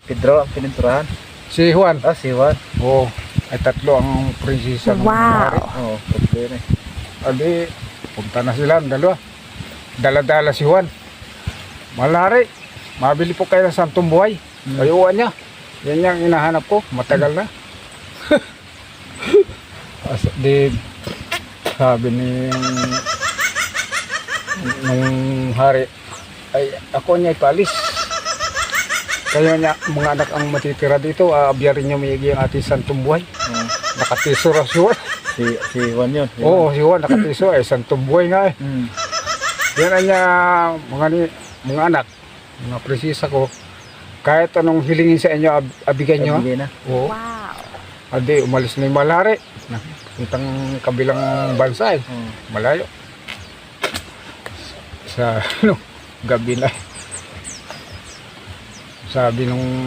Pedro ang pininturahan. Si Juan. Ah, si Juan. Oo. Ay tatlo ang prinsesa ng hari. Oo, pwede na. Adi, punta na sila ang dalawa. Dala-dala si Juan. Malari, mabili po kayo ng santong buhay. Ayuan niya. Yan yung hinahanap ko. Matagal na. Di, sabi ni nung hari, ay ako niya ipalis. Kaya niya, mga anak ang matitira dito, aabyarin niya may ang ating santong buhay. Nakatiso raw si Juan. Si Juan yun. Oo, si Juan nakatiso ay santong buhay nga eh. Yan ang niya, mga anak, mga prinsesa ko, kahit anong hilingin sa inyo, abigay nyo. Abigay na. Oo. Adi, umalis na yung malari. Puntang kabilang bansa eh. Malayo. Sa gabi na. Sabi nung